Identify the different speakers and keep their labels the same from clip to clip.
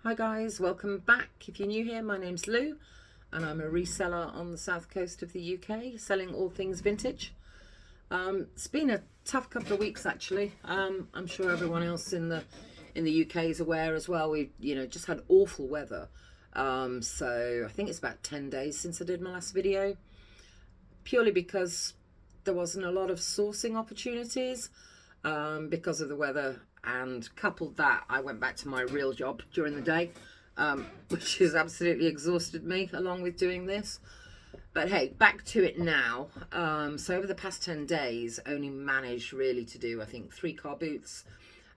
Speaker 1: Hi guys, welcome back. If you're new here, my name's Lou and I'm a reseller on the south coast of the UK, selling all things vintage. It's been a tough couple of weeks actually. I'm sure everyone else in the UK is aware as well. We just had awful weather. So I think it's about 10 days since I did my last video, purely because there wasn't a lot of sourcing opportunities because of the weather. And coupled that, I went back to my real job during the day, which has absolutely exhausted me along with doing this. But hey, back to it now. So over the past 10 days, only managed really to do, I think, 3 car booths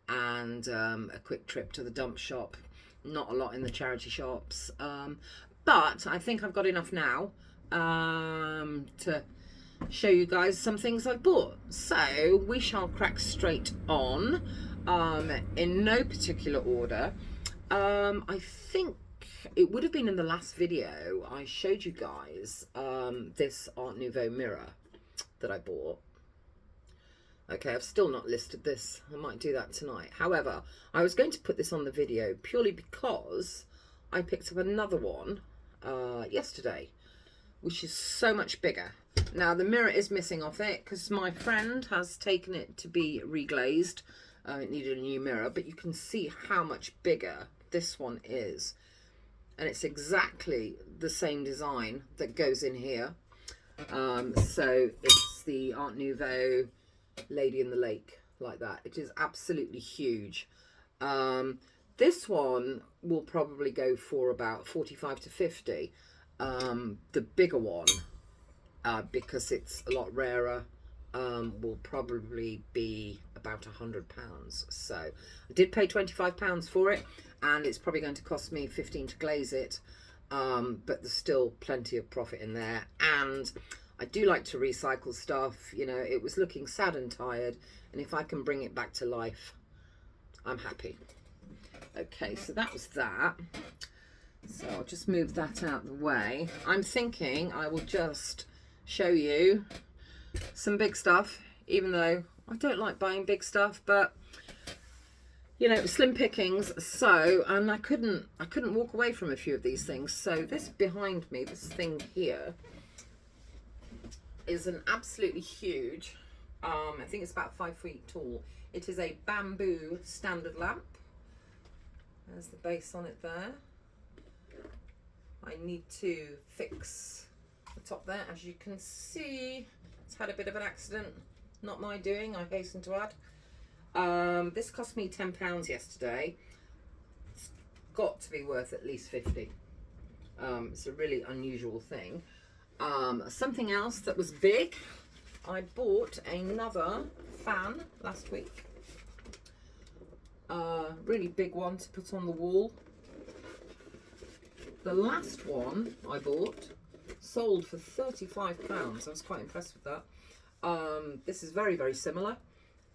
Speaker 1: and a quick trip to the dump shop. Not a lot in the charity shops. But I think I've got enough now to show you guys some things I've bought. So we shall crack straight on. In no particular order. I think it would have been in the last video I showed you guys this Art Nouveau mirror that I bought. Okay, I've still not listed this. I might do that tonight. However, I was going to put this on the video purely because I picked up another one yesterday, which is so much bigger. Now the mirror is missing off it because my friend has taken it to be reglazed. It needed a new mirror, but you can see how much bigger this one is. And it's exactly the same design that goes in here. So it's the Art Nouveau Lady in the Lake, like that. It is absolutely huge. This one will probably go for about 45 to 50. The bigger one, because it's a lot rarer, will probably be about £100. So I did pay £25 for it, and it's probably going to cost me 15 to glaze it, but there's still plenty of profit in there. And I do like to recycle stuff. It was looking sad and tired, and if I can bring it back to life, I'm happy. Okay, so that was that. So I'll just move that out of the way. I'm thinking I will just show you some big stuff, even though I don't like buying big stuff, but it was slim pickings. So, and I couldn't walk away from a few of these things. So this behind me, this thing here, is an absolutely huge, I think it's about 5 feet tall. It is a bamboo standard lamp. There's the base on it there. I need to fix the top there. As you can see, it's had a bit of an accident. Not my doing, I hasten to add. This cost me £10 yesterday. It's got to be worth at least 50. It's a really unusual thing. Something else that was big, I bought another fan last week. Really big one to put on the wall. The last one I bought sold for £35. I was quite impressed with that. This is very, very similar.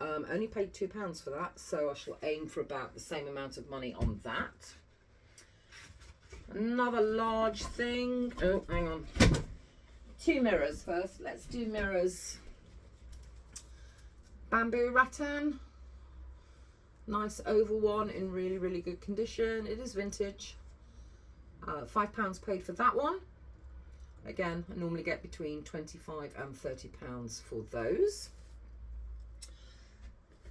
Speaker 1: Only paid £2 for that, so I shall aim for about the same amount of money on that. Another large thing. Oh, hang on. 2 mirrors first. Let's do mirrors. Bamboo rattan. Nice oval one in really, really good condition. It is vintage. £5 paid for that one. Again, I normally get between £25 and £30 for those.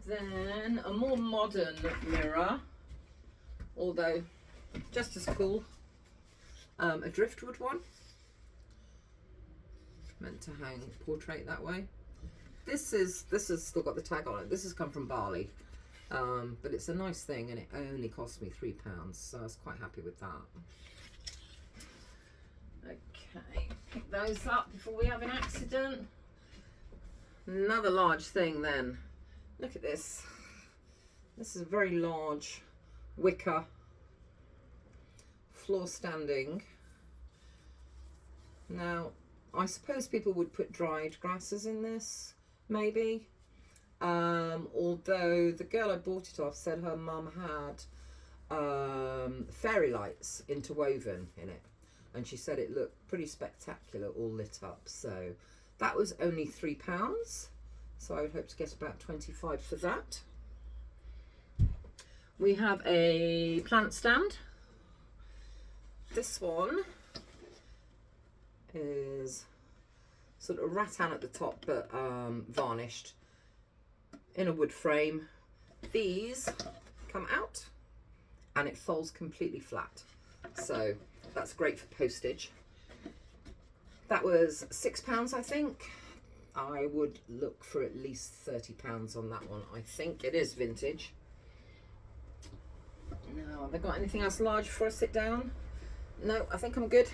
Speaker 1: Then a more modern mirror, although just as cool, a driftwood one. Meant to hang portrait that way. This has still got the tag on it. This has come from Bali, but it's a nice thing, and it only cost me £3, so I was quite happy with that. Okay, pick those up before we have an accident. Another large thing then. Look at this. This is a very large wicker floor standing. Now, I suppose people would put dried grasses in this, maybe. Although the girl I bought it off said her mum had fairy lights interwoven in it. And she said it looked pretty spectacular, all lit up. So that was only £3. So I would hope to get about 25 for that. We have a plant stand. This one is sort of rattan at the top, but varnished in a wood frame. These come out and it folds completely flat, so that's great for postage. That was £6, I think. I would look for at least £30 on that one. I think it is vintage. Now, have I got anything else large before I sit down? No, I think I'm good.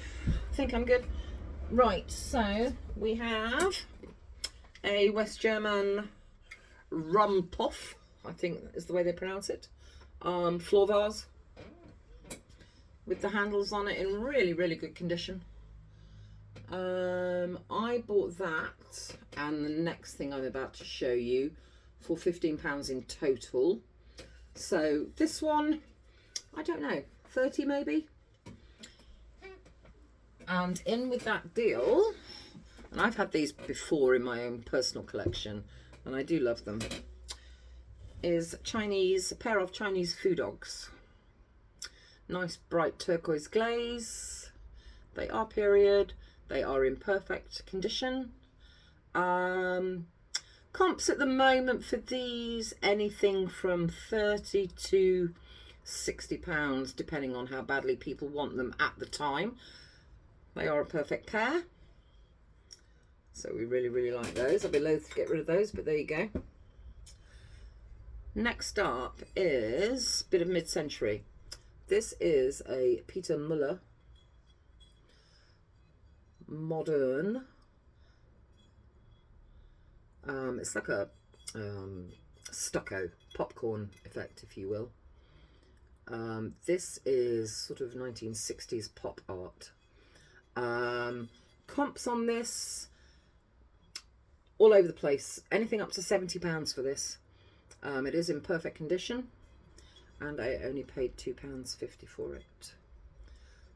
Speaker 1: Right, so we have a West German Rumphof, I think is the way they pronounce it, floor vase with the handles on it in really, really good condition. I bought that and the next thing I'm about to show you for £15 in total. So this one, I don't know, 30 maybe. And in with that deal, and I've had these before in my own personal collection and I do love them, is a pair of Chinese food dogs. Nice bright turquoise glaze. They are period. They are in perfect condition. Comps at the moment for these, anything from £30 to £60, depending on how badly people want them at the time. They are a perfect pair. So we really, really like those. I'd be loath to get rid of those, but there you go. Next up is a bit of mid-century. This is a Peter Muller modern. It's like a stucco popcorn effect, if you will. This is sort of 1960s pop art. Comps on this all over the place. Anything up to £70 for this. It is in perfect condition, and I only paid £2.50 for it.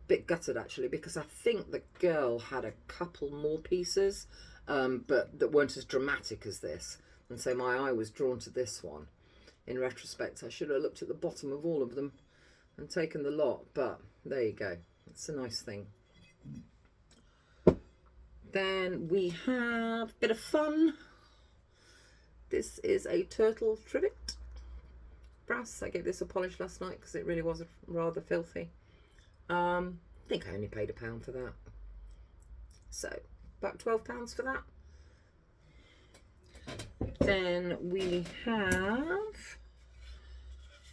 Speaker 1: Bit gutted actually, because I think the girl had a couple more pieces, but that weren't as dramatic as this, and so my eye was drawn to this one. In retrospect, I should have looked at the bottom of all of them and taken the lot, but there you go. It's a nice thing. Then we have a bit of fun. This is a turtle trivet brass. I gave this a polish last night because it really was rather filthy. I think I only paid £1 for that. So about £12 for that. Then we have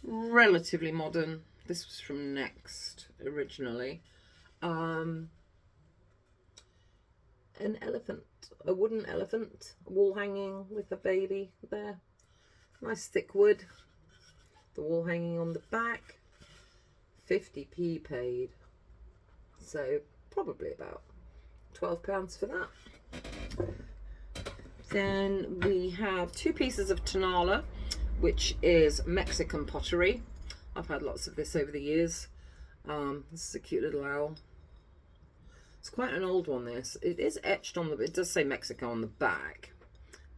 Speaker 1: relatively modern. This was from Next originally. An elephant, a wooden elephant, wall hanging with a baby there. Nice thick wood. The wall hanging on the back. 50p paid. So probably about £12 for that. Then we have 2 pieces of Tonala, which is Mexican pottery. I've had lots of this over the years. This is a cute little owl. It's quite an old one, this. It is etched on the, it does say Mexico on the back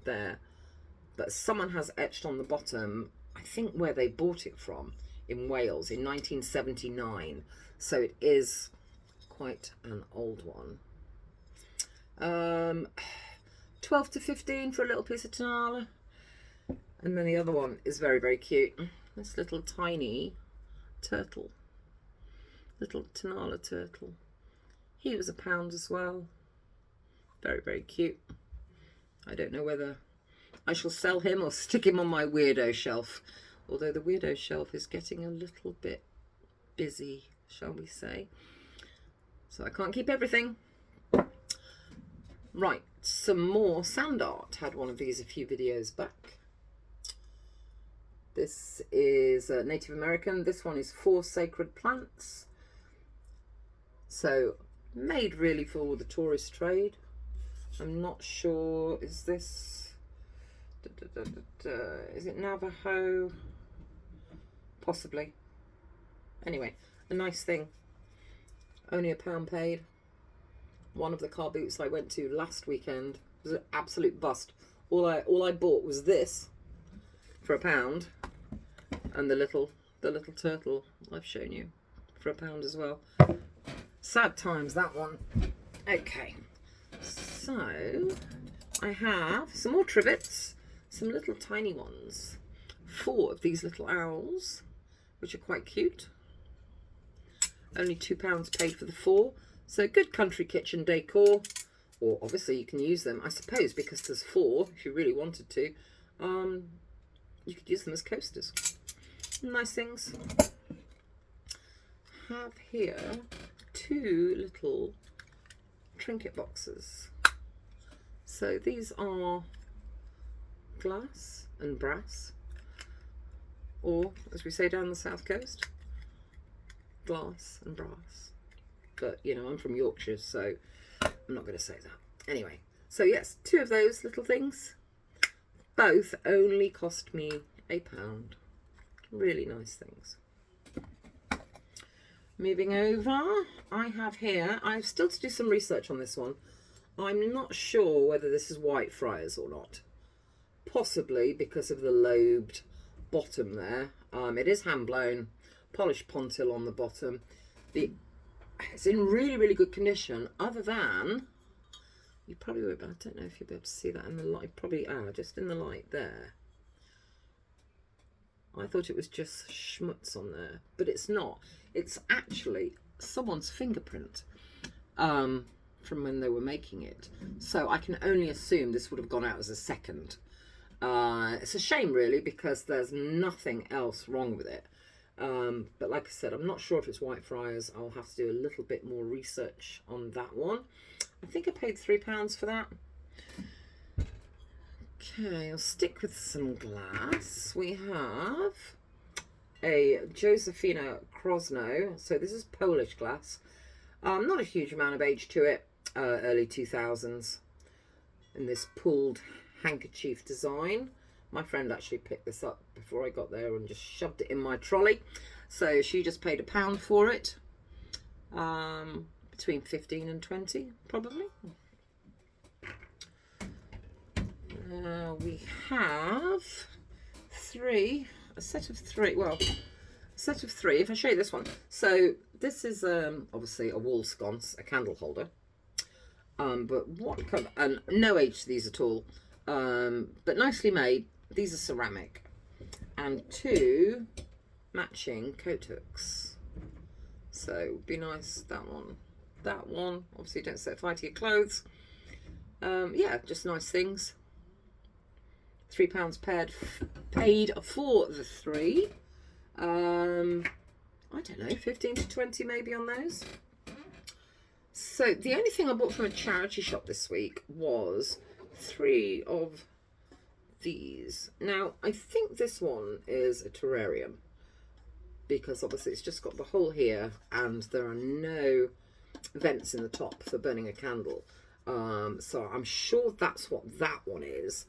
Speaker 1: there, but someone has etched on the bottom, I think where they bought it from, in Wales in 1979. So it is quite an old one. 12 to 15 for a little piece of Tonala. And then the other one is very, very cute. This little tiny turtle. Little Tonala turtle. He was £1 as well. Very, very cute. I don't know whether I shall sell him or stick him on my weirdo shelf. Although the weirdo shelf is getting a little bit busy, shall we say. So I can't keep everything. Right, some more sand art. Had one of these a few videos back. This is Native American. This one is 4 Sacred Plants. So made really for the tourist trade. I'm not sure, is this, is it Navajo? Possibly. Anyway, a nice thing. Only £1 paid. One of the car boots I went to last weekend was an absolute bust. All I bought was this for £1, and the little turtle I've shown you for £1 as well. Sad times, that one. Okay, so I have some more trivets, some little tiny ones. 4 of these little owls, which are quite cute. Only £2 paid for the 4. So good country kitchen decor. Or obviously you can use them, I suppose, because there's 4, if you really wanted to. You could use them as coasters. Nice things. Have here 2 little trinket boxes. So these are glass and brass, or as we say down the south coast, glass and brass. But you know, I'm from Yorkshire, so I'm not going to say that. Anyway, so yes, 2 of those little things. Both only cost me £1. Really nice things. Moving over, I have here, I have still to do some research on this one. I'm not sure whether this is Whitefriars or not. Possibly because of the lobed bottom there. It is hand blown, polished pontil on the bottom. It's in really, really good condition, other than, you probably would, but I don't know if you'll be able to see that in the light. Probably are, just in the light there. I thought it was just schmutz on there, but it's not. It's actually someone's fingerprint from when they were making it. So I can only assume this would have gone out as a second. It's a shame, really, because there's nothing else wrong with it. But like I said, I'm not sure if it's Whitefriars. I'll have to do a little bit more research on that one. I think I paid £3 for that. Okay, I'll stick with some glass. We have a Josefina Krosno. So this is Polish glass. Not a huge amount of age to it. Early 2000s. In this pulled handkerchief design. My friend actually picked this up before I got there and just shoved it in my trolley. So she just paid £1 for it. Between 15 and 20, probably. We have a set of three, if I show you this one. So this is obviously a wall sconce, a candle holder. But what kind of, and no age to these at all, but nicely made. These are ceramic, and 2 matching coat hooks. So it would be nice, that one, obviously don't set fire to your clothes. Yeah, just nice things. £3 paid for the 3. I don't know, 15 to 20 maybe on those. So the only thing I bought from a charity shop this week was 3 of these. Now I think this one is a terrarium, because obviously it's just got the hole here and there are no vents in the top for burning a candle. So I'm sure that's what that one is.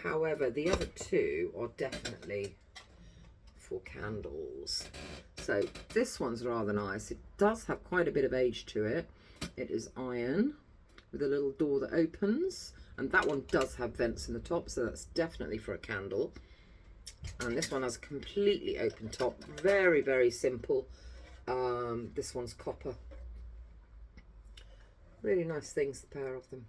Speaker 1: However, the other 2 are definitely for candles. So this one's rather nice. It does have quite a bit of age to it. It is iron with a little door that opens, and that one does have vents in the top, so that's definitely for a candle. And this one has a completely open top, very, very simple. This one's copper. Really nice things, the pair of them.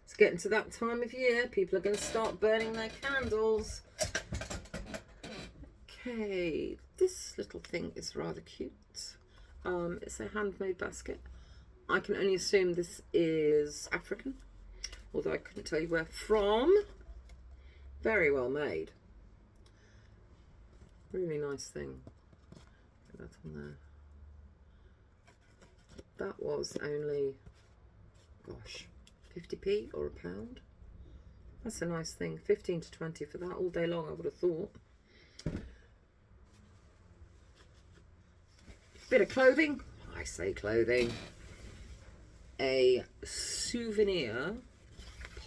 Speaker 1: It's getting to that time of year, people are going to start burning their candles. Okay, this little thing is rather cute. It's a handmade basket. I can only assume this is African, although I couldn't tell you where from. Very well made. Really nice thing. Put that on there. That was only, gosh, 50p or £1. That's a nice thing. 15 to 20 for that all day long, I would have thought. Bit of clothing. I say clothing. A souvenir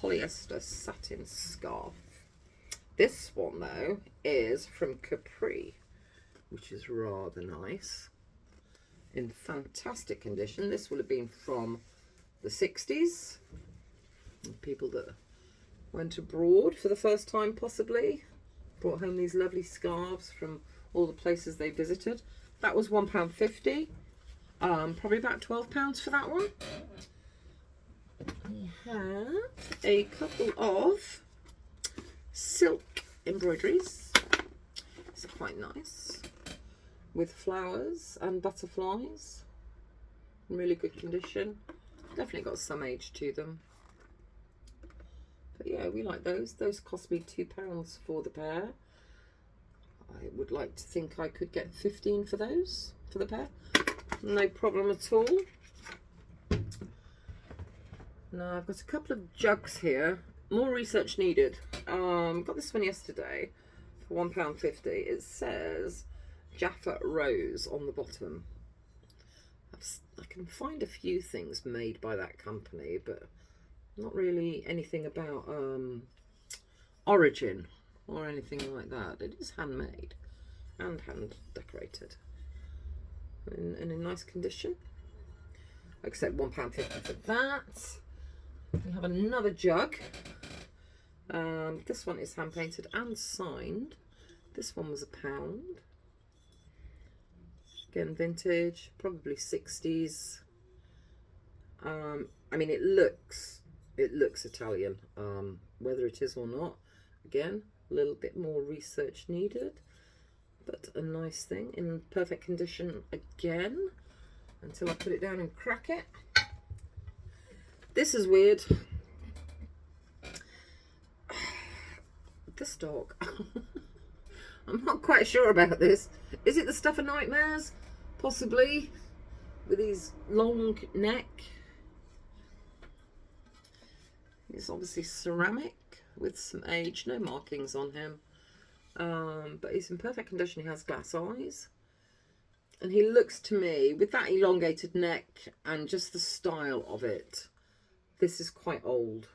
Speaker 1: polyester satin scarf. This one though is from Capri, which is rather nice. In fantastic condition. This will have been from the 60s. People that went abroad for the first time possibly brought home these lovely scarves from all the places they visited. That was £1.50. Probably about £12 for that one. We have a couple of silk embroideries. These are quite nice, with flowers and butterflies. In really good condition. Definitely got some age to them. But yeah, we like those. Those cost me £2 for the pair. I would like to think I could get 15 for those, for the pair. No problem at all. Now I've got a couple of jugs here. More research needed. Got this one yesterday for £1.50. It says Jaffa Rose on the bottom. I can find a few things made by that company, but not really anything about origin or anything like that. It is handmade and hand decorated and in a nice condition. Except £1.50 for that. We have another jug. This one is hand painted and signed. This one was £1. Again, vintage, probably 60s. I mean, it looks Italian. Whether it is or not, again, a little bit more research needed, but a nice thing in perfect condition again, until I put it down and crack it. This is weird. This dog. I'm not quite sure about this. Is it the Stuff of Nightmares? Possibly. With his long neck. He's obviously ceramic with some age. No markings on him. But he's in perfect condition. He has glass eyes. And he looks to me, with that elongated neck and just the style of it, this is quite old.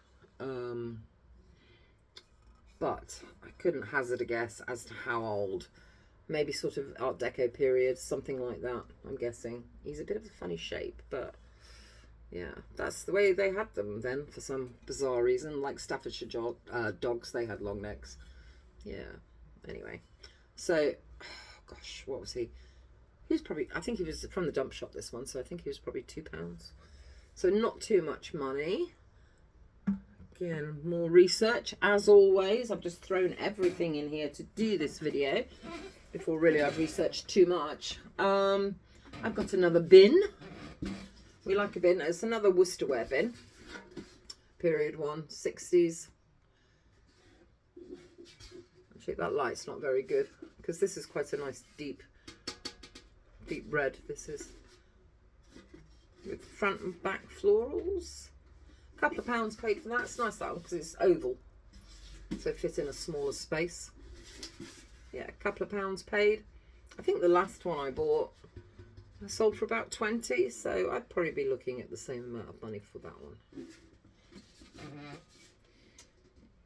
Speaker 1: But I couldn't hazard a guess as to how old. Maybe sort of Art Deco period, something like that, I'm guessing. He's a bit of a funny shape, but yeah, that's the way they had them then for some bizarre reason. Like Staffordshire dogs, they had long necks. Yeah, anyway. So, gosh, what was he? He was probably, I think he was from the dump shop, this one, so I think he was probably £2. So not too much money. Again, more research, as always. I've just thrown everything in here to do this video before really I've researched too much. I've got another bin. We like a bin. It's another Worcesterware bin. Period 1, 60s. Actually, that light's not very good because this is quite a nice deep red. This is with front and back florals. Couple of pounds paid for that. It's nice, that one, because it's oval, so fit in a smaller space. Yeah, a couple of pounds paid. I think the last one I bought I sold for about 20, so I'd probably be looking at the same amount of money for that one.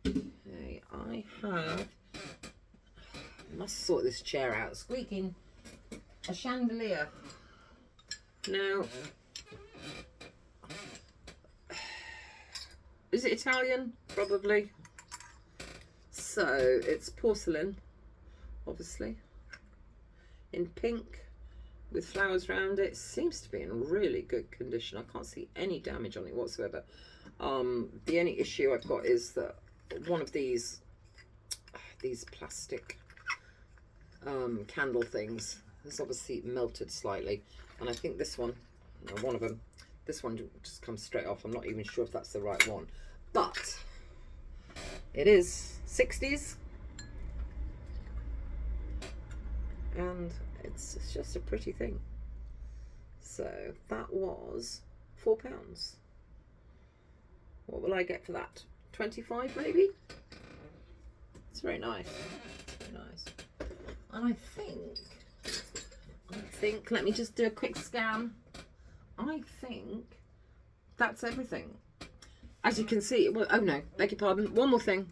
Speaker 1: Okay, I have, I must sort this chair out. Squeaking. A chandelier. Now, is it Italian? Probably. So it's porcelain, obviously, in pink with flowers around it. Seems to be in really good condition. I can't see any damage on it whatsoever. The only issue I've got is that one of these plastic candle things has obviously melted slightly, and I think this one, one of them, this one just comes straight off. I'm not even sure if that's the right one, but it is 60s, and it's just a pretty thing. So that was £4. What will I get for that? 25 maybe? It's very nice. Very nice. And I think, let me just do a quick scan. I think that's everything. As you can see, well, oh no, beg your pardon. One more thing.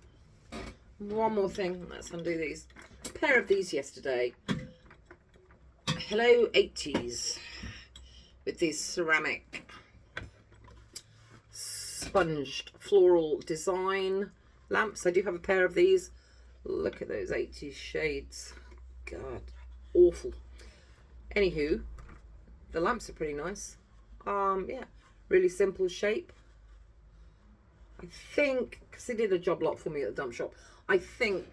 Speaker 1: Let's undo these. A pair of these yesterday. Hello 80s. With these ceramic sponged floral design lamps. I do have a pair of these. Look at those 80s shades. God, awful. Anywho, the lamps are pretty nice. Yeah, really simple shape. I think, because they did a job lot for me at the dump shop, I think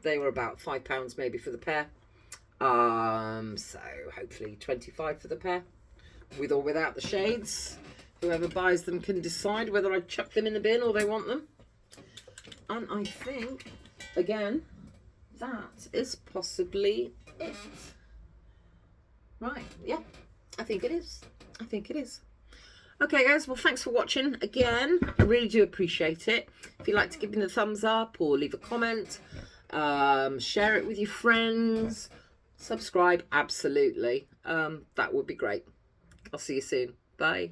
Speaker 1: they were about £5 maybe for the pair. So hopefully 25 for the pair, with or without the shades. Whoever buys them can decide whether I chuck them in the bin or they want them. And I think, again, that is possibly it. Right, yeah, I think it is. I think it is. Okay, guys, well, thanks for watching again. I really do appreciate it. If you'd like to give me the thumbs up or leave a comment, share it with your friends, subscribe, absolutely. That would be great. I'll see you soon. Bye.